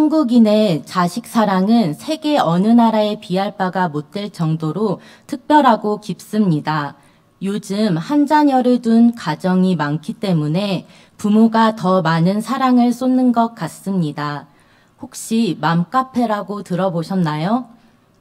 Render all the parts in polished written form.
한국인의 자식 사랑은 세계 어느 나라에 비할 바가 못될 정도로 특별하고 깊습니다. 요즘 한 자녀를 둔 가정이 많기 때문에 부모가 더 많은 사랑을 쏟는 것 같습니다. 혹시 맘카페라고 들어보셨나요?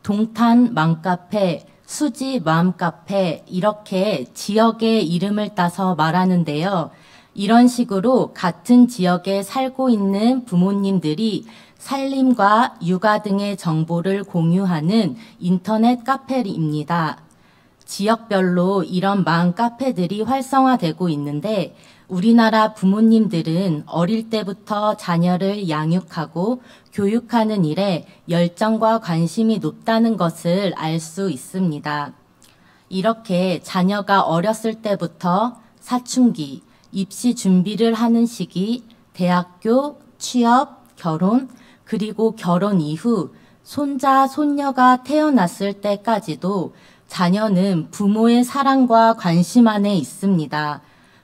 동탄 맘카페, 수지 맘카페 이렇게 지역의 이름을 따서 말하는데요. 이런 식으로 같은 지역에 살고 있는 부모님들이 살림과 육아 등의 정보를 공유하는 인터넷 카페입니다. 지역별로 이런 맘카페들이 활성화되고 있는데 우리나라 부모님들은 어릴 때부터 자녀를 양육하고 교육하는 일에 열정과 관심이 높다는 것을 알 수 있습니다. 이렇게 자녀가 어렸을 때부터 사춘기, 입시 준비를 하는 시기, 대학교, 취업, 결혼, 그리고 결혼 이후 손자, 손녀가 태어났을 때까지도 자녀는 부모의 사랑과 관심 안에 있습니다.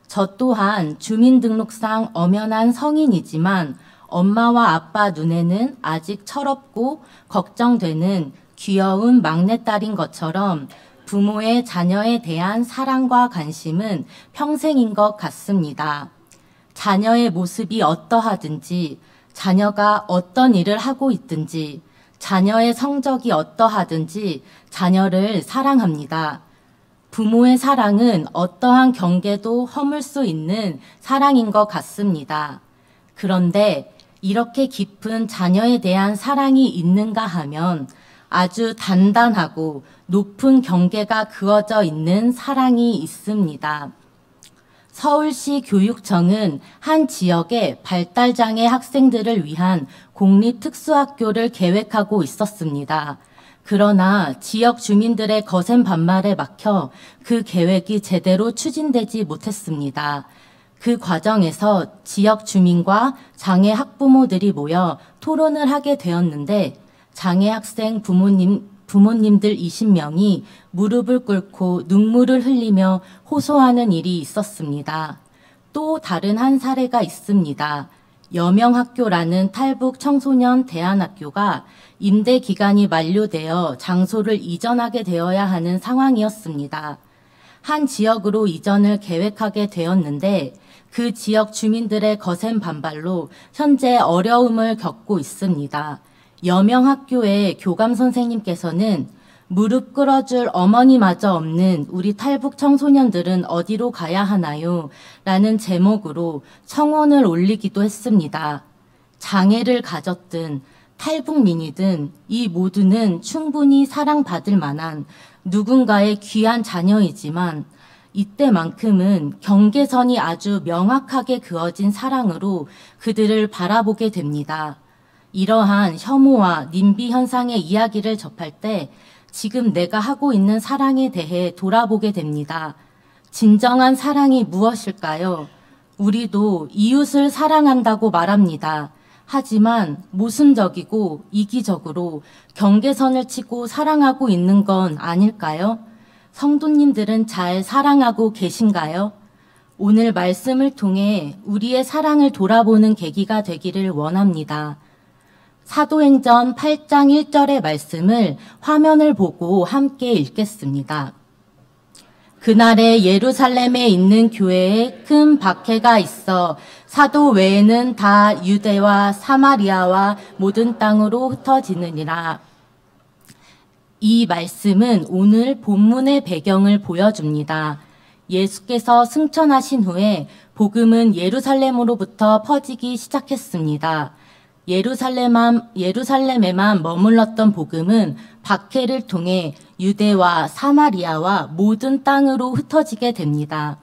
저 또한 주민등록상 엄연한 성인이지만 엄마와 아빠 눈에는 아직 철없고 걱정되는 귀여운 막내딸인 것처럼 부모의 자녀에 대한 사랑과 관심은 평생인 것 같습니다. 자녀의 모습이 어떠하든지, 자녀가 어떤 일을 하고 있든지, 자녀의 성적이 어떠하든지 자녀를 사랑합니다. 부모의 사랑은 어떠한 경계도 허물 수 있는 사랑인 것 같습니다. 그런데 이렇게 깊은 자녀에 대한 사랑이 있는가 하면 아주 단단하고 높은 경계가 그어져 있는 사랑이 있습니다. 서울시 교육청은 한 지역의 발달장애 학생들을 위한 공립특수학교를 계획하고 있었습니다. 그러나 지역 주민들의 거센 반발에 막혀 그 계획이 제대로 추진되지 못했습니다. 그 과정에서 지역 주민과 장애 학부모들이 모여 토론을 하게 되었는데 장애 학생 부모님들 20명이 무릎을 꿇고 눈물을 흘리며 호소하는 일이 있었습니다. 또 다른 한 사례가 있습니다. 여명학교라는 탈북 청소년 대안학교가 임대 기간이 만료되어 장소를 이전하게 되어야 하는 상황이었습니다. 한 지역으로 이전을 계획하게 되었는데 그 지역 주민들의 거센 반발로 현재 어려움을 겪고 있습니다. 여명학교의 교감 선생님께서는 무릎 꿇어줄 어머니마저 없는 우리 탈북 청소년들은 어디로 가야 하나요? 라는 제목으로 청원을 올리기도 했습니다. 장애를 가졌든 탈북민이든 이 모두는 충분히 사랑받을 만한 누군가의 귀한 자녀이지만 이때만큼은 경계선이 아주 명확하게 그어진 사랑으로 그들을 바라보게 됩니다. 이러한 혐오와 님비 현상의 이야기를 접할 때 지금 내가 하고 있는 사랑에 대해 돌아보게 됩니다. 진정한 사랑이 무엇일까요? 우리도 이웃을 사랑한다고 말합니다. 하지만 모순적이고 이기적으로 경계선을 치고 사랑하고 있는 건 아닐까요? 성도님들은 잘 사랑하고 계신가요? 오늘 말씀을 통해 우리의 사랑을 돌아보는 계기가 되기를 원합니다. 사도행전 8장 1절의 말씀을 화면을 보고 함께 읽겠습니다. 그날에 예루살렘에 있는 교회에 큰 박해가 있어 사도 외에는 다 유대와 사마리아와 모든 땅으로 흩어지느니라. 이 말씀은 오늘 본문의 배경을 보여줍니다. 예수께서 승천하신 후에 복음은 예루살렘으로부터 퍼지기 시작했습니다. 예루살렘에만 머물렀던 복음은 박해를 통해 유대와 사마리아와 모든 땅으로 흩어지게 됩니다.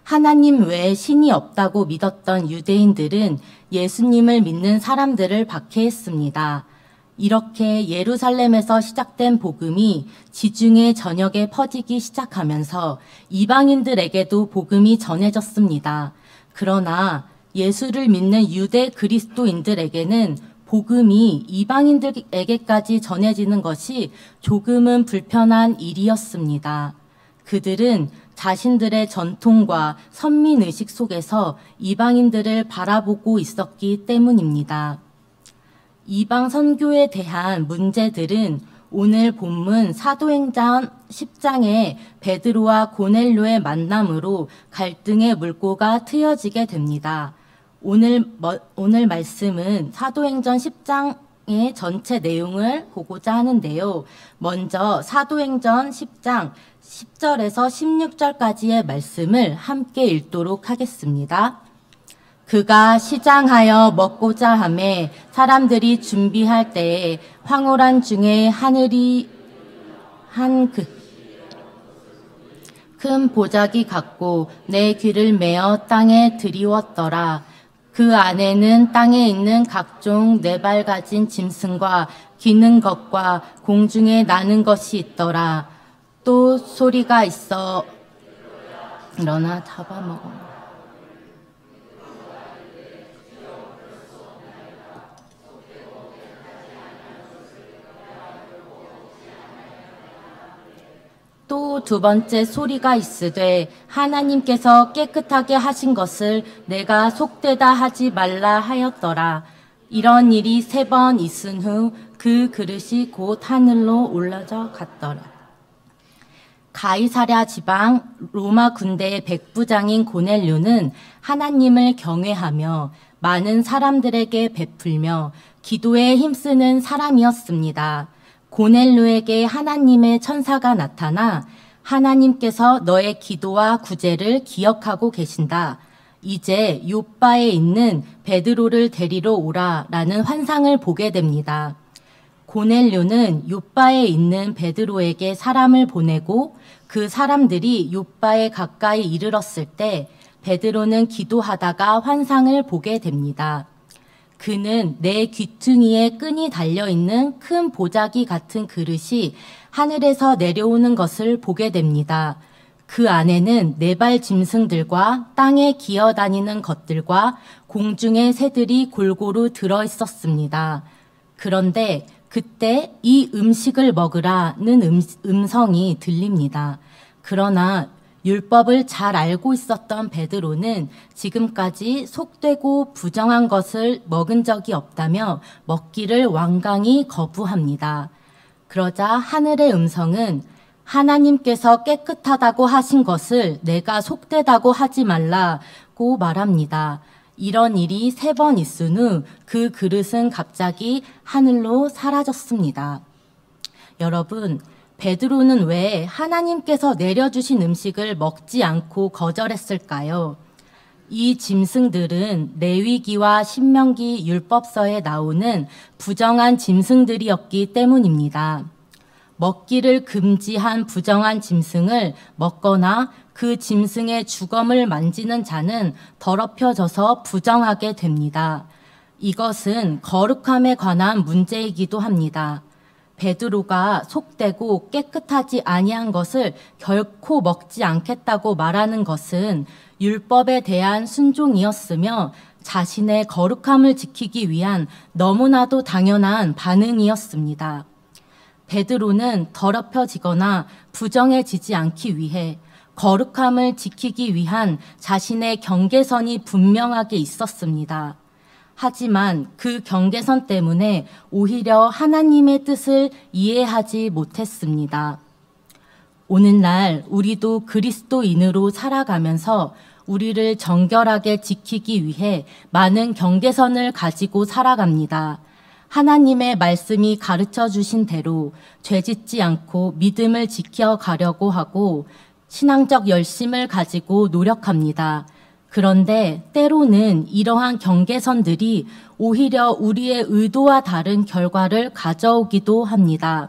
하나님 외에 신이 없다고 믿었던 유대인들은 예수님을 믿는 사람들을 박해했습니다. 이렇게 예루살렘에서 시작된 복음이 지중해 전역에 퍼지기 시작하면서 이방인들에게도 복음이 전해졌습니다. 그러나 예수를 믿는 유대 그리스도인들에게는 복음이 이방인들에게까지 전해지는 것이 조금은 불편한 일이었습니다. 그들은 자신들의 전통과 선민의식 속에서 이방인들을 바라보고 있었기 때문입니다. 이방 선교에 대한 문제들은 오늘 본문 사도행전 10장의 베드로와 고넬료의 만남으로 갈등의 물꼬가 트여지게 됩니다. 오늘 말씀은 사도행전 10장의 전체 내용을 보고자 하는데요. 먼저 사도행전 10장 10절에서 16절까지의 말씀을 함께 읽도록 하겠습니다. 그가 시장하여 먹고자 하매 사람들이 준비할 때에 황홀한 중에 하늘이 큰 보자기 같고 내 귀를 메어 땅에 들이웠더라. 그 안에는 땅에 있는 각종 네 발 가진 짐승과 기는 것과 공중에 나는 것이 있더라. 또 소리가 있어 일어나 잡아먹어. 또 두 번째 소리가 있으되 하나님께서 깨끗하게 하신 것을 내가 속되다 하지 말라 하였더라. 이런 일이 3번 있은 후 그 그릇이 곧 하늘로 올라져 갔더라. 가이사랴 지방 로마 군대의 백부장인 고넬료는 하나님을 경외하며 많은 사람들에게 베풀며 기도에 힘쓰는 사람이었습니다. 고넬료에게 하나님의 천사가 나타나 하나님께서 너의 기도와 구제를 기억하고 계신다. 이제 요빠에 있는 베드로를 데리러 오라라는 환상을 보게 됩니다. 고넬료는 요빠에 있는 베드로에게 사람을 보내고 그 사람들이 요빠에 가까이 이르렀을 때 베드로는 기도하다가 환상을 보게 됩니다. 그는 내 귀퉁이에 끈이 달려있는 큰 보자기 같은 그릇이 하늘에서 내려오는 것을 보게 됩니다. 그 안에는 4발 짐승들과 땅에 기어다니는 것들과 공중의 새들이 골고루 들어있었습니다. 그런데 그때 이 음식을 먹으라는 음성이 들립니다. 그러나 율법을 잘 알고 있었던 베드로는 지금까지 속되고 부정한 것을 먹은 적이 없다며 먹기를 완강히 거부합니다. 그러자 하늘의 음성은 하나님께서 깨끗하다고 하신 것을 내가 속되다고 하지 말라고 말합니다. 이런 일이 3번 있은 후 그 그릇은 갑자기 하늘로 사라졌습니다. 여러분, 베드로는 왜 하나님께서 내려주신 음식을 먹지 않고 거절했을까요? 이 짐승들은 레위기와 신명기 율법서에 나오는 부정한 짐승들이었기 때문입니다. 먹기를 금지한 부정한 짐승을 먹거나 그 짐승의 주검을 만지는 자는 더럽혀져서 부정하게 됩니다. 이것은 거룩함에 관한 문제이기도 합니다. 베드로가 속되고 깨끗하지 아니한 것을 결코 먹지 않겠다고 말하는 것은 율법에 대한 순종이었으며 자신의 거룩함을 지키기 위한 너무나도 당연한 반응이었습니다. 베드로는 더럽혀지거나 부정해지지 않기 위해 거룩함을 지키기 위한 자신의 경계선이 분명하게 있었습니다. 하지만 그 경계선 때문에 오히려 하나님의 뜻을 이해하지 못했습니다. 오늘날 우리도 그리스도인으로 살아가면서 우리를 정결하게 지키기 위해 많은 경계선을 가지고 살아갑니다. 하나님의 말씀이 가르쳐 주신 대로 죄짓지 않고 믿음을 지켜가려고 하고 신앙적 열심을 가지고 노력합니다. 그런데 때로는 이러한 경계선들이 오히려 우리의 의도와 다른 결과를 가져오기도 합니다.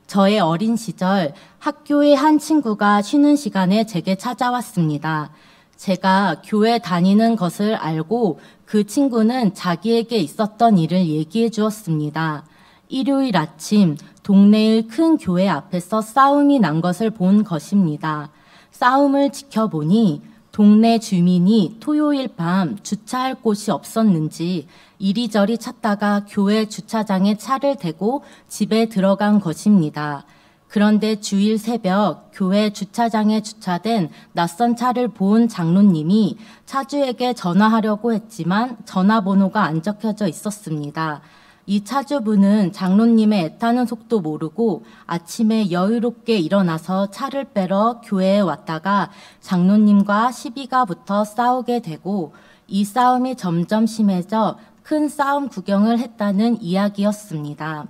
저의 어린 시절 학교의 한 친구가 쉬는 시간에 제게 찾아왔습니다. 제가 교회 다니는 것을 알고 그 친구는 자기에게 있었던 일을 얘기해 주었습니다. 일요일 아침 동네의 큰 교회 앞에서 싸움이 난 것을 본 것입니다. 싸움을 지켜보니 동네 주민이 토요일 밤 주차할 곳이 없었는지 이리저리 찾다가 교회 주차장에 차를 대고 집에 들어간 것입니다. 그런데 주일 새벽 교회 주차장에 주차된 낯선 차를 본 장로님이 차주에게 전화하려고 했지만 전화번호가 안 적혀져 있었습니다. 이 차주분은 장로님의 애타는 속도 모르고 아침에 여유롭게 일어나서 차를 빼러 교회에 왔다가 장로님과 시비가 붙어 싸우게 되고 이 싸움이 점점 심해져 큰 싸움 구경을 했다는 이야기였습니다.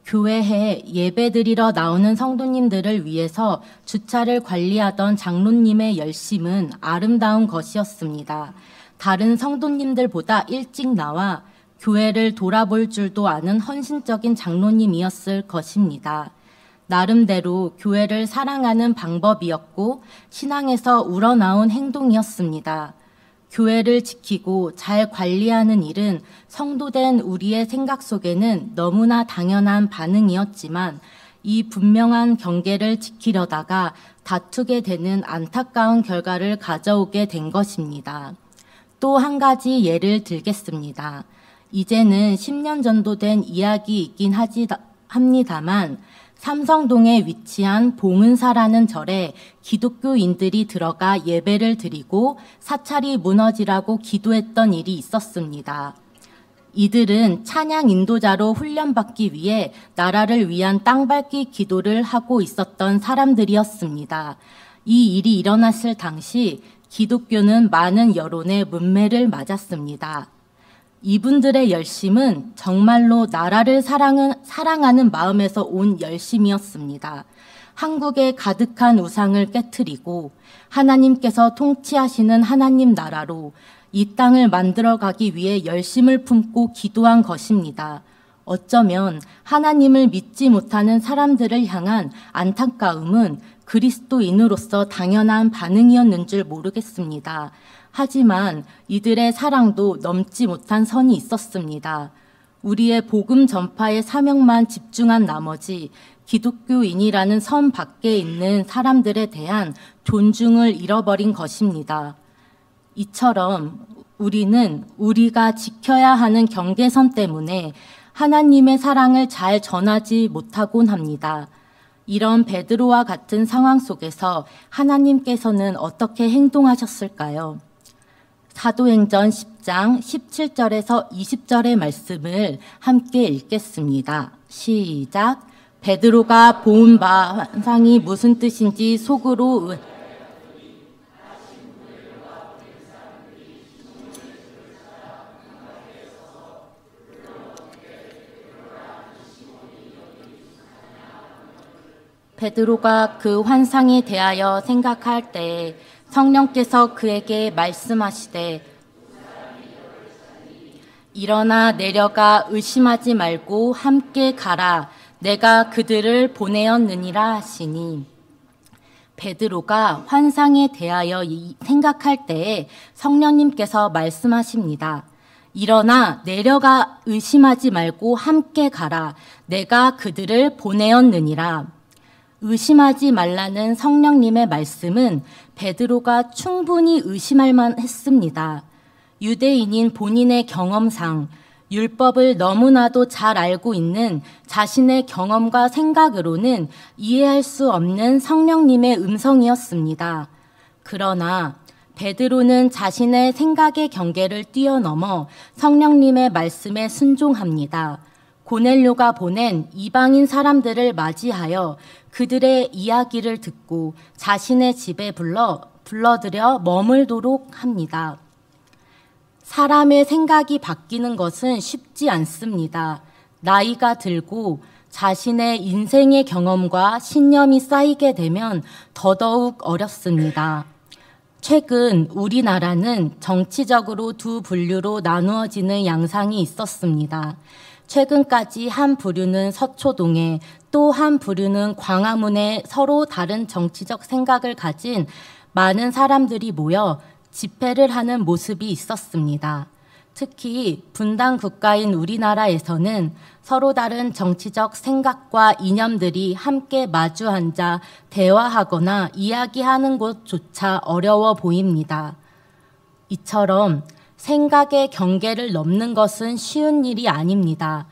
교회에 예배드리러 나오는 성도님들을 위해서 주차를 관리하던 장로님의 열심은 아름다운 것이었습니다. 다른 성도님들보다 일찍 나와 교회를 돌아볼 줄도 아는 헌신적인 장로님이었을 것입니다. 나름대로 교회를 사랑하는 방법이었고 신앙에서 우러나온 행동이었습니다. 교회를 지키고 잘 관리하는 일은 성도된 우리의 생각 속에는 너무나 당연한 반응이었지만 이 분명한 경계를 지키려다가 다투게 되는 안타까운 결과를 가져오게 된 것입니다. 또 한 가지 예를 들겠습니다. 이제는 10년 정도 된 이야기이긴 합니다만 삼성동에 위치한 봉은사라는 절에 기독교인들이 들어가 예배를 드리고 사찰이 무너지라고 기도했던 일이 있었습니다. 이들은 찬양 인도자로 훈련받기 위해 나라를 위한 땅밟기 기도를 하고 있었던 사람들이었습니다. 이 일이 일어났을 당시 기독교는 많은 여론의 문매를 맞았습니다. 이분들의 열심은 정말로 나라를 사랑하는 마음에서 온 열심이었습니다. 한국에 가득한 우상을 깨트리고 하나님께서 통치하시는 하나님 나라로 이 땅을 만들어가기 위해 열심을 품고 기도한 것입니다. 어쩌면 하나님을 믿지 못하는 사람들을 향한 안타까움은 그리스도인으로서 당연한 반응이었는 줄 모르겠습니다. 하지만 이들의 사랑도 넘지 못한 선이 있었습니다. 우리의 복음 전파의 사명만 집중한 나머지 기독교인이라는 선 밖에 있는 사람들에 대한 존중을 잃어버린 것입니다. 이처럼 우리는 우리가 지켜야 하는 경계선 때문에 하나님의 사랑을 잘 전하지 못하곤 합니다. 이런 베드로와 같은 상황 속에서 하나님께서는 어떻게 행동하셨을까요? 사도행전 10장 17절에서 20절의 말씀을 함께 읽겠습니다. 시작. 베드로가 본 바 환상이 무슨 뜻인지 속으로 베드로가 그 환상에 대하여 생각할 때 성령께서 그에게 말씀하시되 일어나 내려가 의심하지 말고 함께 가라. 내가 그들을 보내었느니라 하시니 베드로가 환상에 대하여 생각할 때에 성령님께서 말씀하십니다. 일어나 내려가 의심하지 말고 함께 가라. 내가 그들을 보내었느니라. 의심하지 말라는 성령님의 말씀은 베드로가 충분히 의심할 만했습니다. 유대인인 본인의 경험상 율법을 너무나도 잘 알고 있는 자신의 경험과 생각으로는 이해할 수 없는 성령님의 음성이었습니다. 그러나 베드로는 자신의 생각의 경계를 뛰어넘어 성령님의 말씀에 순종합니다. 고넬료가 보낸 이방인 사람들을 맞이하여 그들의 이야기를 듣고 자신의 집에 불러들여 머물도록 합니다. 사람의 생각이 바뀌는 것은 쉽지 않습니다. 나이가 들고 자신의 인생의 경험과 신념이 쌓이게 되면 더더욱 어렵습니다. 최근 우리나라는 정치적으로 두 분류로 나누어지는 양상이 있었습니다. 최근까지 한 부류는 서초동에 또 한 부류는 광화문에 서로 다른 정치적 생각을 가진 많은 사람들이 모여 집회를 하는 모습이 있었습니다. 특히 분단 국가인 우리나라에서는 서로 다른 정치적 생각과 이념들이 함께 마주 앉아 대화하거나 이야기하는 것조차 어려워 보입니다. 이처럼 생각의 경계를 넘는 것은 쉬운 일이 아닙니다.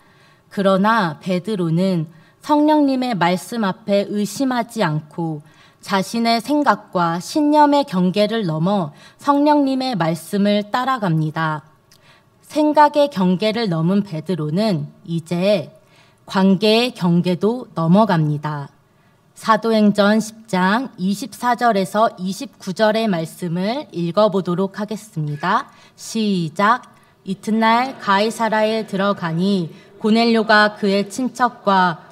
그러나 베드로는 성령님의 말씀 앞에 의심하지 않고 자신의 생각과 신념의 경계를 넘어 성령님의 말씀을 따라갑니다. 생각의 경계를 넘은 베드로는 이제 관계의 경계도 넘어갑니다. 사도행전 10장 24절에서 29절의 말씀을 읽어보도록 하겠습니다. 시작. 이튿날 가이사라에 들어가니 고넬료가 그의 친척과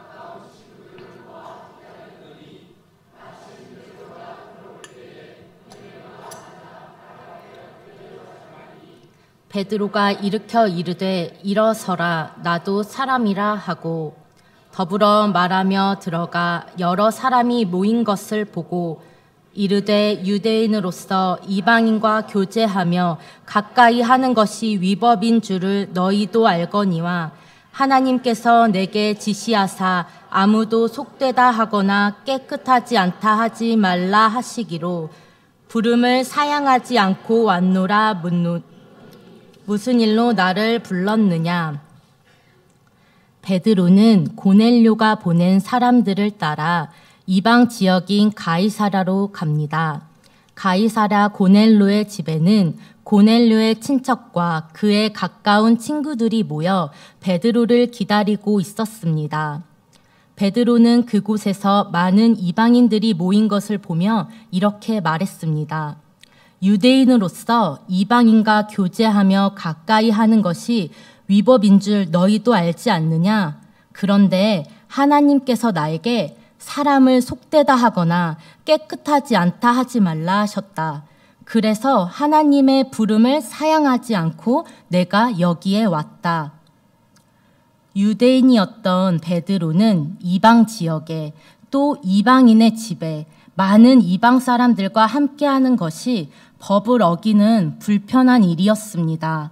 베드로가 일으켜 이르되 일어서라 나도 사람이라 하고 더불어 말하며 들어가 여러 사람이 모인 것을 보고 이르되 유대인으로서 이방인과 교제하며 가까이 하는 것이 위법인 줄을 너희도 알거니와 하나님께서 내게 지시하사 아무도 속되다 하거나 깨끗하지 않다 하지 말라 하시기로 부름을 사양하지 않고 왔노라 묻노 무슨 일로 나를 불렀느냐? 베드로는 고넬료가 보낸 사람들을 따라 이방 지역인 가이사라로 갑니다. 가이사라 고넬료의 집에는 고넬료의 친척과 그의 가까운 친구들이 모여 베드로를 기다리고 있었습니다. 베드로는 그곳에서 많은 이방인들이 모인 것을 보며 이렇게 말했습니다. 유대인으로서 이방인과 교제하며 가까이 하는 것이 위법인 줄 너희도 알지 않느냐? 그런데 하나님께서 나에게 사람을 속되다 하거나 깨끗하지 않다 하지 말라 하셨다. 그래서 하나님의 부름을 사양하지 않고 내가 여기에 왔다. 유대인이었던 베드로는 이방 지역에 또 이방인의 집에 많은 이방 사람들과 함께하는 것이 법을 어기는 불편한 일이었습니다.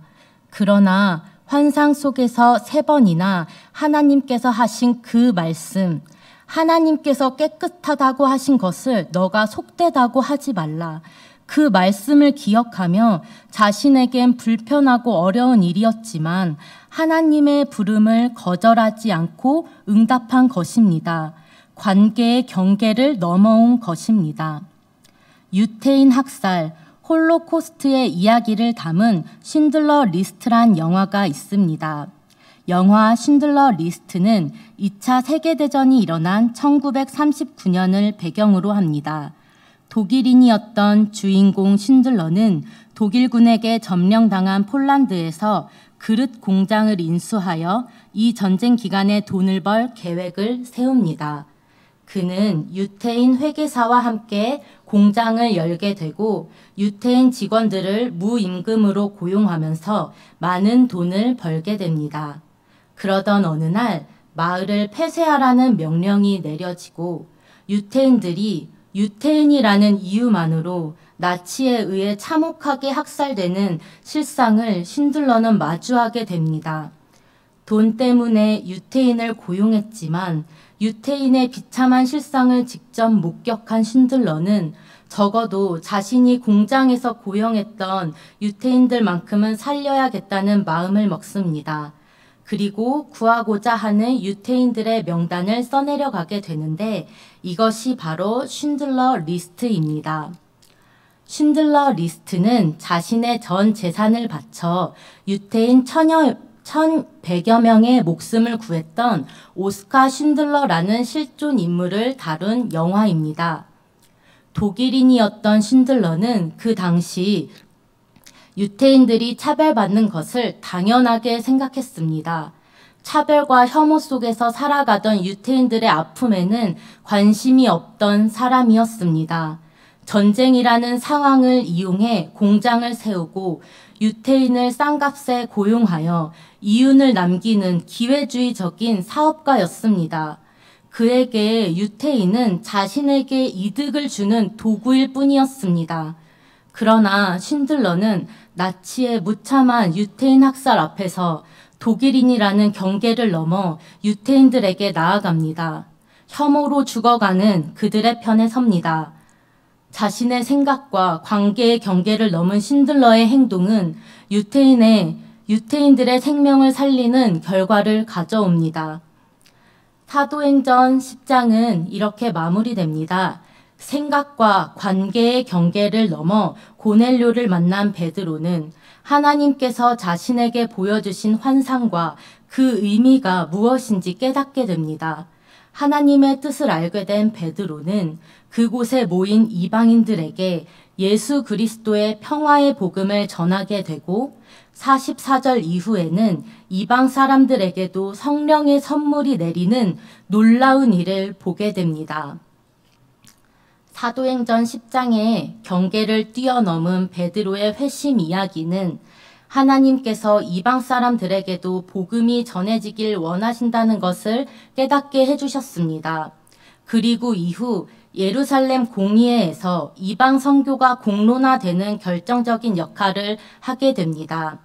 그러나 환상 속에서 3번이나 하나님께서 하신 그 말씀, 하나님께서 깨끗하다고 하신 것을 너가 속되다고 하지 말라. 그 말씀을 기억하며 자신에겐 불편하고 어려운 일이었지만 하나님의 부름을 거절하지 않고 응답한 것입니다. 관계의 경계를 넘어온 것입니다. 유태인 학살, 홀로코스트의 이야기를 담은 신들러 리스트란 영화가 있습니다. 영화 신들러 리스트는 2차 세계대전이 일어난 1939년을 배경으로 합니다. 독일인이었던 주인공 신들러는 독일군에게 점령당한 폴란드에서 그릇 공장을 인수하여 이 전쟁 기간에 돈을 벌 계획을 세웁니다. 그는 유태인 회계사와 함께 공장을 열게 되고 유태인 직원들을 무임금으로 고용하면서 많은 돈을 벌게 됩니다. 그러던 어느 날 마을을 폐쇄하라는 명령이 내려지고 유태인들이 유태인이라는 이유만으로 나치에 의해 참혹하게 학살되는 실상을 신들러는 마주하게 됩니다. 돈 때문에 유태인을 고용했지만 유태인의 비참한 실상을 직접 목격한 신들러는 적어도 자신이 공장에서 고용했던 유태인들만큼은 살려야겠다는 마음을 먹습니다. 그리고 구하고자 하는 유태인들의 명단을 써내려가게 되는데 이것이 바로 쉰들러 리스트입니다. 쉰들러 리스트는 자신의 전 재산을 바쳐 유태인 1,100여 명의 목숨을 구했던 오스카 쉰들러라는 실존 인물을 다룬 영화입니다. 독일인이었던 쉰들러는 그 당시 유태인들이 차별받는 것을 당연하게 생각했습니다. 차별과 혐오 속에서 살아가던 유태인들의 아픔에는 관심이 없던 사람이었습니다. 전쟁이라는 상황을 이용해 공장을 세우고 유태인을 싼값에 고용하여 이윤을 남기는 기회주의적인 사업가였습니다. 그에게 유태인은 자신에게 이득을 주는 도구일 뿐이었습니다. 그러나 쉰들러는 나치의 무참한 유태인 학살 앞에서 독일인이라는 경계를 넘어 유태인들에게 나아갑니다. 혐오로 죽어가는 그들의 편에 섭니다. 자신의 생각과 관계의 경계를 넘은 쉰들러의 행동은 유태인들의 생명을 살리는 결과를 가져옵니다. 사도행전 10장은 이렇게 마무리됩니다. 생각과 관계의 경계를 넘어 고넬료를 만난 베드로는 하나님께서 자신에게 보여주신 환상과 그 의미가 무엇인지 깨닫게 됩니다. 하나님의 뜻을 알게 된 베드로는 그곳에 모인 이방인들에게 예수 그리스도의 평화의 복음을 전하게 되고 44절 이후에는 이방 사람들에게도 성령의 선물이 내리는 놀라운 일을 보게 됩니다. 사도행전 10장의 경계를 뛰어넘은 베드로의 회심 이야기는 하나님께서 이방 사람들에게도 복음이 전해지길 원하신다는 것을 깨닫게 해주셨습니다. 그리고 이후 예루살렘 공의회에서 이방 선교가 공론화되는 결정적인 역할을 하게 됩니다.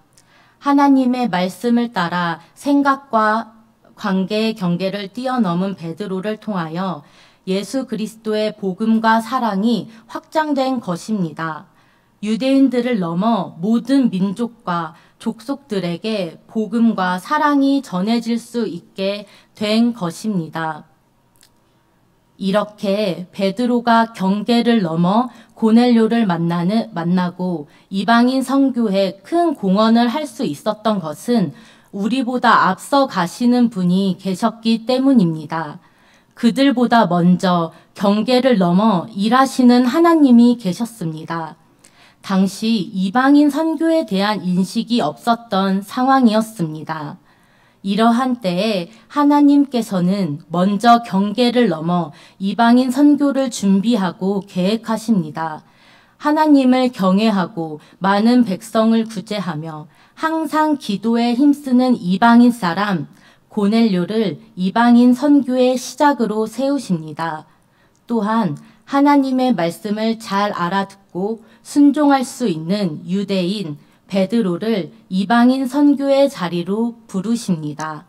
하나님의 말씀을 따라 생각과 관계의 경계를 뛰어넘은 베드로를 통하여 예수 그리스도의 복음과 사랑이 확장된 것입니다. 유대인들을 넘어 모든 민족과 족속들에게 복음과 사랑이 전해질 수 있게 된 것입니다. 이렇게 베드로가 경계를 넘어 고넬료를 만나고 이방인 선교에 큰 공헌을 할 수 있었던 것은 우리보다 앞서 가시는 분이 계셨기 때문입니다. 그들보다 먼저 경계를 넘어 일하시는 하나님이 계셨습니다. 당시 이방인 선교에 대한 인식이 없었던 상황이었습니다. 이러한 때에 하나님께서는 먼저 경계를 넘어 이방인 선교를 준비하고 계획하십니다. 하나님을 경외하고 많은 백성을 구제하며 항상 기도에 힘쓰는 이방인 사람 고넬료를 이방인 선교의 시작으로 세우십니다. 또한 하나님의 말씀을 잘 알아듣고 순종할 수 있는 유대인 베드로를 이방인 선교의 자리로 부르십니다.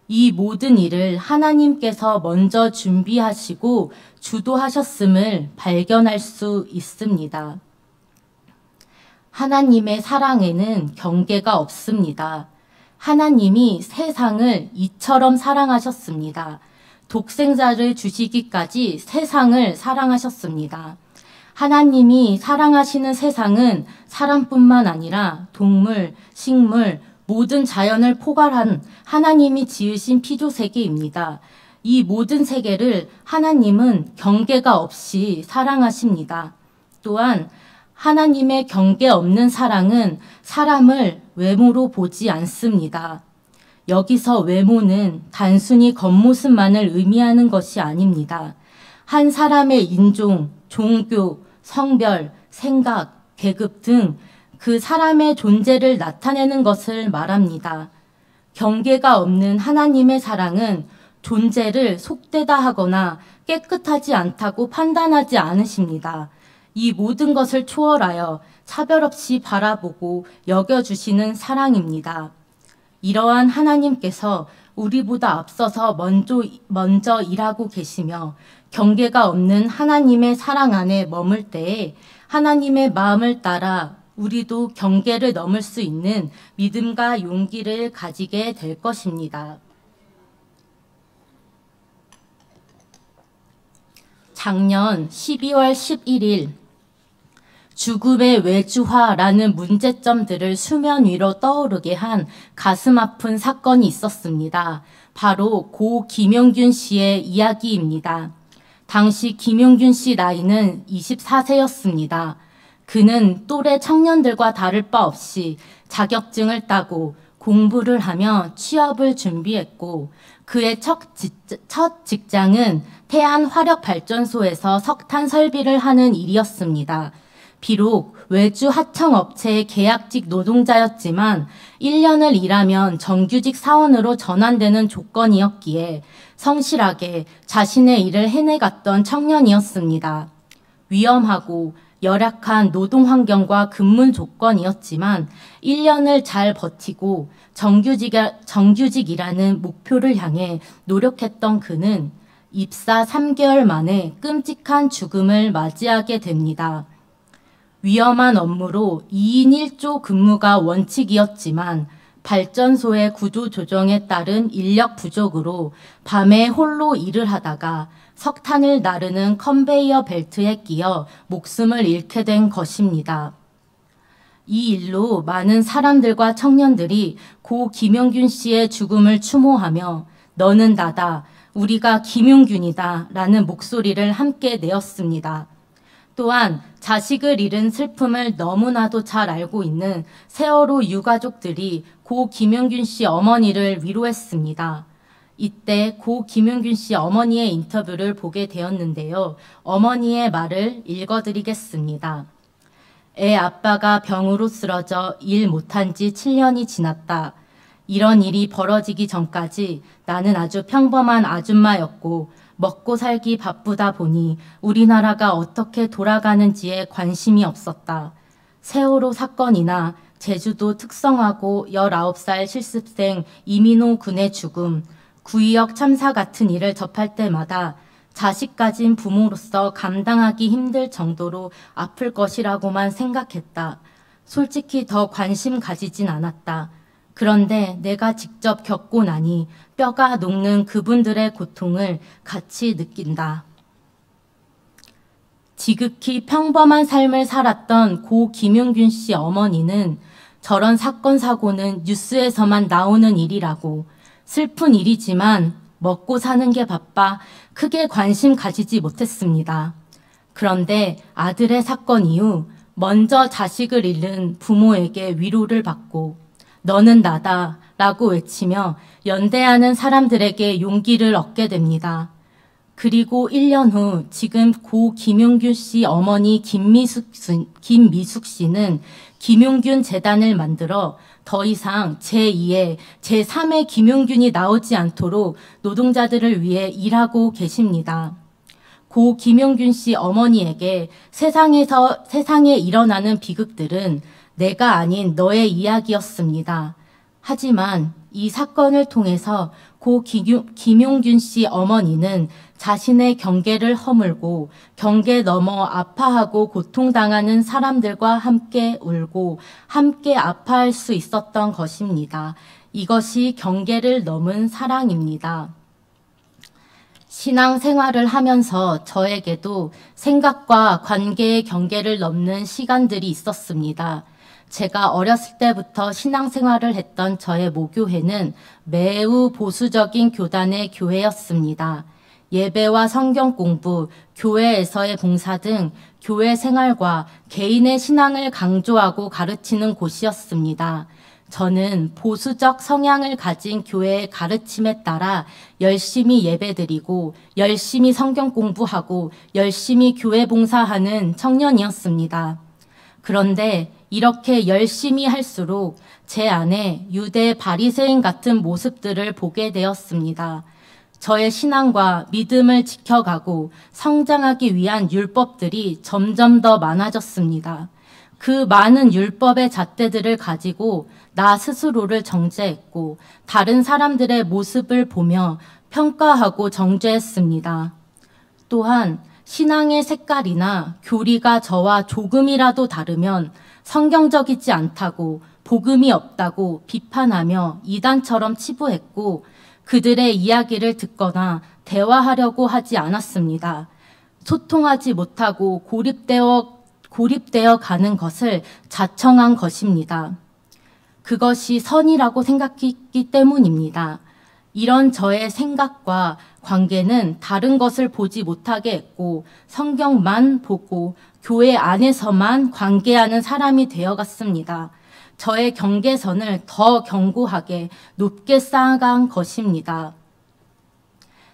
이 모든 일을 하나님께서 먼저 준비하시고 주도하셨음을 발견할 수 있습니다. 하나님의 사랑에는 경계가 없습니다. 하나님이 세상을 이처럼 사랑하셨습니다. 독생자를 주시기까지 세상을 사랑하셨습니다. 하나님이 사랑하시는 세상은 사람뿐만 아니라 동물, 식물, 모든 자연을 포괄한 하나님이 지으신 피조세계입니다. 이 모든 세계를 하나님은 경계가 없이 사랑하십니다. 또한 하나님의 경계 없는 사랑은 사람을 외모로 보지 않습니다. 여기서 외모는 단순히 겉모습만을 의미하는 것이 아닙니다. 한 사람의 인종, 종교, 성별, 생각, 계급 등 그 사람의 존재를 나타내는 것을 말합니다. 경계가 없는 하나님의 사랑은 존재를 속되다 하거나 깨끗하지 않다고 판단하지 않으십니다. 이 모든 것을 초월하여 차별 없이 바라보고 여겨주시는 사랑입니다. 이러한 하나님께서 우리보다 앞서서 먼저 일하고 계시며 경계가 없는 하나님의 사랑 안에 머물 때에 하나님의 마음을 따라 우리도 경계를 넘을 수 있는 믿음과 용기를 가지게 될 것입니다. 작년 12월 11일 죽음의 외주화라는 문제점들을 수면 위로 떠오르게 한 가슴 아픈 사건이 있었습니다. 바로 고 김용균 씨의 이야기입니다. 당시 김용균 씨 나이는 24세였습니다. 그는 또래 청년들과 다를 바 없이 자격증을 따고 공부를 하며 취업을 준비했고 그의 첫 직장은 태안화력발전소에서 석탄 설비를 하는 일이었습니다. 비록 외주 하청업체의 계약직 노동자였지만 1년을 일하면 정규직 사원으로 전환되는 조건이었기에 성실하게 자신의 일을 해내갔던 청년이었습니다. 위험하고 열악한 노동 환경과 근무 조건이었지만 1년을 잘 버티고 정규직이라는 목표를 향해 노력했던 그는 입사 3개월 만에 끔찍한 죽음을 맞이하게 됩니다. 위험한 업무로 2인 1조 근무가 원칙이었지만 발전소의 구조 조정에 따른 인력 부족으로 밤에 홀로 일을 하다가 석탄을 나르는 컨베이어 벨트에 끼어 목숨을 잃게 된 것입니다. 이 일로 많은 사람들과 청년들이 고 김용균 씨의 죽음을 추모하며 너는 나다, 우리가 김용균이다 라는 목소리를 함께 내었습니다. 또한 자식을 잃은 슬픔을 너무나도 잘 알고 있는 세월호 유가족들이 고 김용균 씨 어머니를 위로했습니다. 이때 고 김용균 씨 어머니의 인터뷰를 보게 되었는데요. 어머니의 말을 읽어드리겠습니다. 애 아빠가 병으로 쓰러져 일 못한 지 7년이 지났다. 이런 일이 벌어지기 전까지 나는 아주 평범한 아줌마였고 먹고 살기 바쁘다 보니 우리나라가 어떻게 돌아가는지에 관심이 없었다. 세월호 사건이나 제주도 특성화고 19살 실습생 이민호 군의 죽음, 9.26 참사 같은 일을 접할 때마다 자식 가진 부모로서 감당하기 힘들 정도로 아플 것이라고만 생각했다. 솔직히 더 관심 가지진 않았다. 그런데 내가 직접 겪고 나니 뼈가 녹는 그분들의 고통을 같이 느낀다. 지극히 평범한 삶을 살았던 고 김용균 씨 어머니는 저런 사건 사고는 뉴스에서만 나오는 일이라고, 슬픈 일이지만 먹고 사는 게 바빠 크게 관심 가지지 못했습니다. 그런데 아들의 사건 이후 먼저 자식을 잃은 부모에게 위로를 받고 너는 나다 라고 외치며 연대하는 사람들에게 용기를 얻게 됩니다. 그리고 1년 후 지금 고 김용균 씨 어머니 김미숙 씨는 김용균 재단을 만들어 더 이상 제2의, 제3의 김용균이 나오지 않도록 노동자들을 위해 일하고 계십니다. 고 김용균 씨 어머니에게 세상에 일어나는 비극들은 내가 아닌 너의 이야기였습니다. 하지만 이 사건을 통해서 고 김용균 씨 어머니는 자신의 경계를 허물고 경계 넘어 아파하고 고통당하는 사람들과 함께 울고 함께 아파할 수 있었던 것입니다. 이것이 경계를 넘은 사랑입니다. 신앙생활을 하면서 저에게도 생각과 관계의 경계를 넘는 시간들이 있었습니다. 제가 어렸을 때부터 신앙생활을 했던 저의 모교회는 매우 보수적인 교단의 교회였습니다. 예배와 성경 공부, 교회에서의 봉사 등 교회 생활과 개인의 신앙을 강조하고 가르치는 곳이었습니다. 저는 보수적 성향을 가진 교회의 가르침에 따라 열심히 예배드리고 열심히 성경 공부하고 열심히 교회 봉사하는 청년이었습니다. 그런데 이렇게 열심히 할수록 제 안에 유대 바리새인 같은 모습들을 보게 되었습니다. 저의 신앙과 믿음을 지켜가고 성장하기 위한 율법들이 점점 더 많아졌습니다. 그 많은 율법의 잣대들을 가지고 나 스스로를 정죄했고 다른 사람들의 모습을 보며 평가하고 정죄했습니다. 또한 신앙의 색깔이나 교리가 저와 조금이라도 다르면 성경적이지 않다고, 복음이 없다고 비판하며 이단처럼 치부했고 그들의 이야기를 듣거나 대화하려고 하지 않았습니다. 소통하지 못하고 고립되어 가는 것을 자청한 것입니다. 그것이 선이라고 생각했기 때문입니다. 이런 저의 생각과 관계는 다른 것을 보지 못하게 했고 성경만 보고 교회 안에서만 관계하는 사람이 되어갔습니다. 저의 경계선을 더 견고하게 높게 쌓아간 것입니다.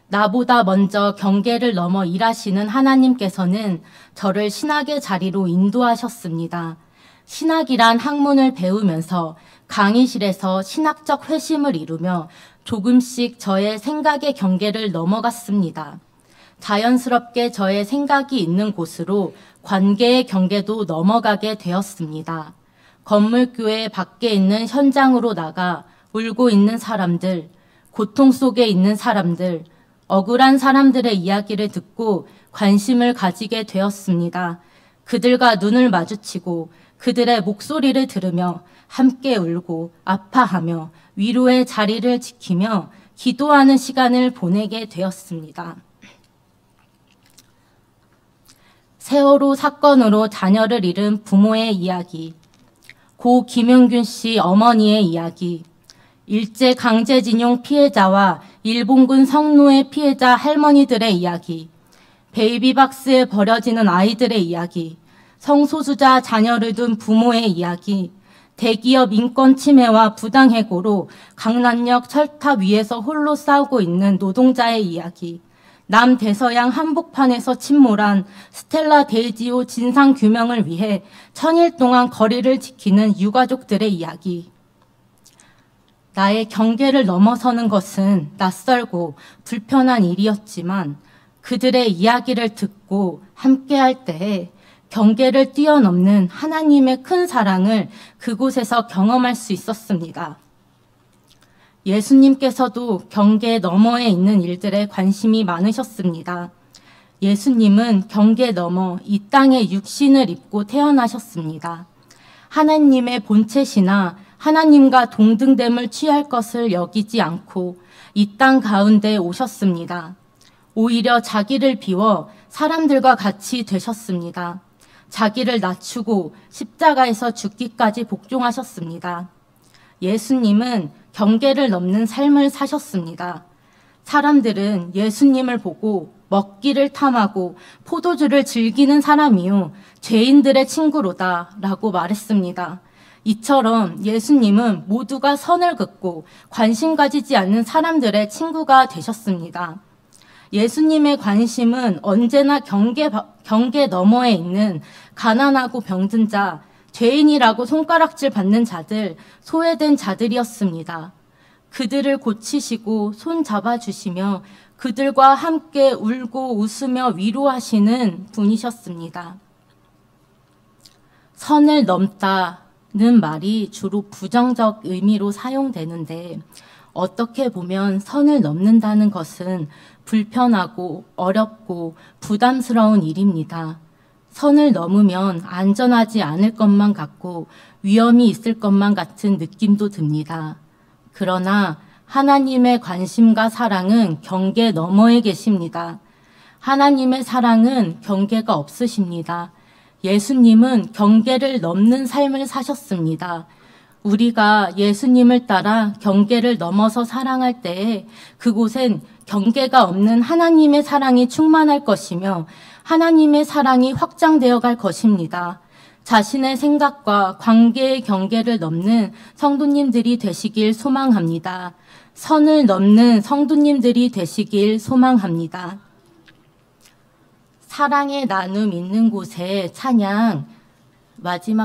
나보다 먼저 경계를 넘어 일하시는 하나님께서는 저를 신학의 자리로 인도하셨습니다. 신학이란 학문을 배우면서 강의실에서 신학적 회심을 이루며 조금씩 저의 생각의 경계를 넘어갔습니다. 자연스럽게 저의 생각이 있는 곳으로 관계의 경계도 넘어가게 되었습니다. 건물교회 밖에 있는 현장으로 나가 울고 있는 사람들, 고통 속에 있는 사람들, 억울한 사람들의 이야기를 듣고 관심을 가지게 되었습니다. 그들과 눈을 마주치고 그들의 목소리를 들으며 함께 울고 아파하며 위로의 자리를 지키며 기도하는 시간을 보내게 되었습니다. 세월호 사건으로 자녀를 잃은 부모의 이야기, 고 김용균 씨 어머니의 이야기, 일제강제징용 피해자와 일본군 성노예 피해자 할머니들의 이야기, 베이비박스에 버려지는 아이들의 이야기, 성소수자 자녀를 둔 부모의 이야기, 대기업 인권 침해와 부당해고로 강남역 철탑 위에서 홀로 싸우고 있는 노동자의 이야기, 남대서양 한복판에서 침몰한 스텔라 데이지오 진상규명을 위해 1000일 동안 거리를 지키는 유가족들의 이야기. 나의 경계를 넘어서는 것은 낯설고 불편한 일이었지만 그들의 이야기를 듣고 함께할 때에 경계를 뛰어넘는 하나님의 큰 사랑을 그곳에서 경험할 수 있었습니다. 예수님께서도 경계 너머에 있는 일들에 관심이 많으셨습니다. 예수님은 경계 너머 이 땅에 육신을 입고 태어나셨습니다. 하나님의 본체시나 하나님과 동등됨을 취할 것을 여기지 않고 이 땅 가운데 오셨습니다. 오히려 자기를 비워 사람들과 같이 되셨습니다. 자기를 낮추고 십자가에서 죽기까지 복종하셨습니다. 예수님은 경계를 넘는 삶을 사셨습니다. 사람들은 예수님을 보고 먹기를 탐하고 포도주를 즐기는 사람이요 죄인들의 친구로다 라고 말했습니다. 이처럼 예수님은 모두가 선을 긋고 관심 가지지 않는 사람들의 친구가 되셨습니다. 예수님의 관심은 언제나 경계 너머에 있는 가난하고 병든 자, 죄인이라고 손가락질 받는 자들, 소외된 자들이었습니다. 그들을 고치시고 손 잡아주시며 그들과 함께 울고 웃으며 위로하시는 분이셨습니다. 선을 넘다는 말이 주로 부정적 의미로 사용되는데 어떻게 보면 선을 넘는다는 것은 불편하고 어렵고 부담스러운 일입니다. 선을 넘으면 안전하지 않을 것만 같고 위험이 있을 것만 같은 느낌도 듭니다. 그러나 하나님의 관심과 사랑은 경계 너머에 계십니다. 하나님의 사랑은 경계가 없으십니다. 예수님은 경계를 넘는 삶을 사셨습니다. 우리가 예수님을 따라 경계를 넘어서 사랑할 때에 그곳엔 경계가 없는 하나님의 사랑이 충만할 것이며 하나님의 사랑이 확장되어 갈 것입니다. 자신의 생각과 관계의 경계를 넘는 성도님들이 되시길 소망합니다. 선을 넘는 성도님들이 되시길 소망합니다. 사랑의 나눔 있는 곳에 찬양 마지막